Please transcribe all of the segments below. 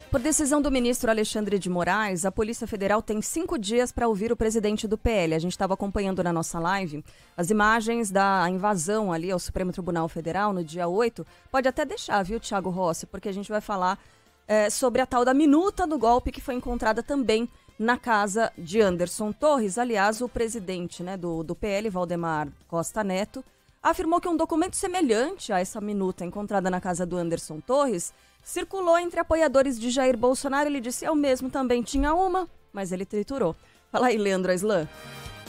Por decisão do ministro Alexandre de Moraes, a Polícia Federal tem 5 dias para ouvir o presidente do PL. A gente estava acompanhando na nossa live as imagens da invasão ali ao Supremo Tribunal Federal no dia 8. Pode até deixar, viu, Thiago Rossi, porque a gente vai falar sobre a tal da minuta do golpe que foi encontrada também na casa de Anderson Torres. Aliás, o presidente do PL, Valdemar Costa Neto, afirmou que um documento semelhante a essa minuta encontrada na casa do Anderson Torres circulou entre apoiadores de Jair Bolsonaro. Ele disse: eu mesmo também tinha uma, mas ele triturou. Fala aí, Leandro Aislan.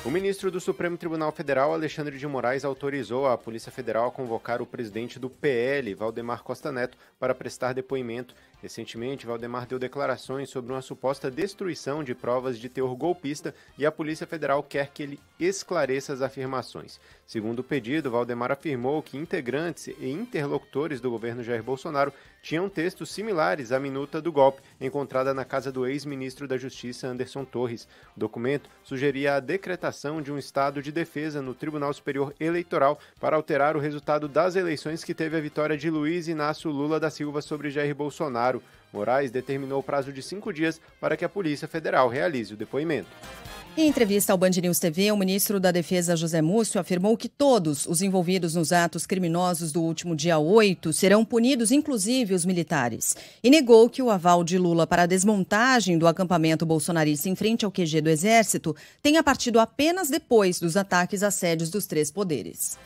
O ministro do Supremo Tribunal Federal, Alexandre de Moraes, autorizou a Polícia Federal a convocar o presidente do PL, Valdemar Costa Neto, para prestar depoimento. Recentemente, Valdemar deu declarações sobre uma suposta destruição de provas de teor golpista e a Polícia Federal quer que ele esclareça as afirmações. Segundo o pedido, Valdemar afirmou que integrantes e interlocutores do governo Jair Bolsonaro tinham textos similares à minuta do golpe, encontrada na casa do ex-ministro da Justiça, Anderson Torres. O documento sugeria a decretação de um estado de defesa no Tribunal Superior Eleitoral para alterar o resultado das eleições que teve a vitória de Luiz Inácio Lula da Silva sobre Jair Bolsonaro. Moraes determinou o prazo de 5 dias para que a Polícia Federal realize o depoimento. Em entrevista ao Band News TV, o ministro da Defesa, José Múcio, afirmou que todos os envolvidos nos atos criminosos do último dia 8 serão punidos, inclusive os militares. E negou que o aval de Lula para a desmontagem do acampamento bolsonarista em frente ao QG do Exército tenha partido apenas depois dos ataques a sedes dos 3 poderes.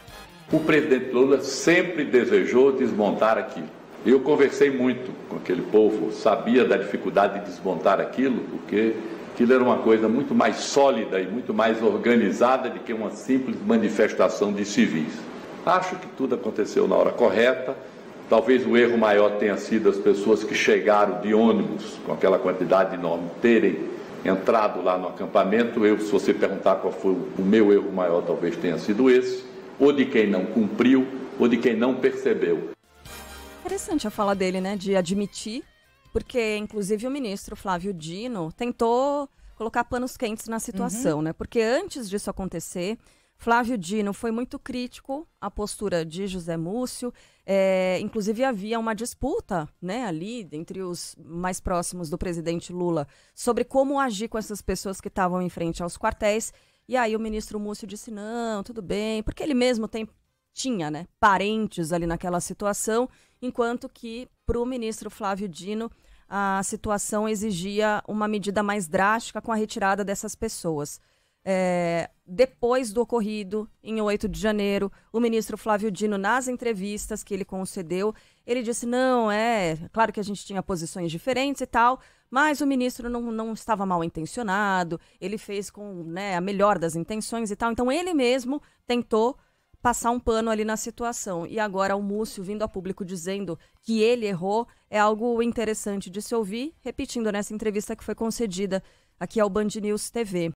O presidente Lula sempre desejou desmontar aquilo. Eu conversei muito com aquele povo, sabia da dificuldade de desmontar aquilo, porque aquilo era uma coisa muito mais sólida e muito mais organizada do que uma simples manifestação de civis. Acho que tudo aconteceu na hora correta. Talvez o erro maior tenha sido as pessoas que chegaram de ônibus com aquela quantidade enorme terem entrado lá no acampamento. Se você perguntar qual foi o meu erro maior, talvez tenha sido esse, ou de quem não cumpriu, ou de quem não percebeu. Interessante a fala dele, de admitir, porque inclusive o ministro Flávio Dino tentou colocar panos quentes na situação, Porque antes disso acontecer, Flávio Dino foi muito crítico à postura de José Múcio, inclusive havia uma disputa, ali entre os mais próximos do presidente Lula sobre como agir com essas pessoas que estavam em frente aos quartéis, e aí o ministro Múcio disse: não, tudo bem, porque ele mesmo tinha parentes ali naquela situação, enquanto que para o ministro Flávio Dino a situação exigia uma medida mais drástica com a retirada dessas pessoas. Depois do ocorrido, em 8 de janeiro, o ministro Flávio Dino, nas entrevistas que ele concedeu, ele disse: não, claro que a gente tinha posições diferentes e tal, mas o ministro não estava mal intencionado, ele fez com a melhor das intenções e tal. Então ele mesmo tentou passar um pano ali na situação. E agora o Múcio vindo a público dizendo que ele errou é algo interessante de se ouvir, repetindo nessa entrevista que foi concedida aqui ao Band News TV.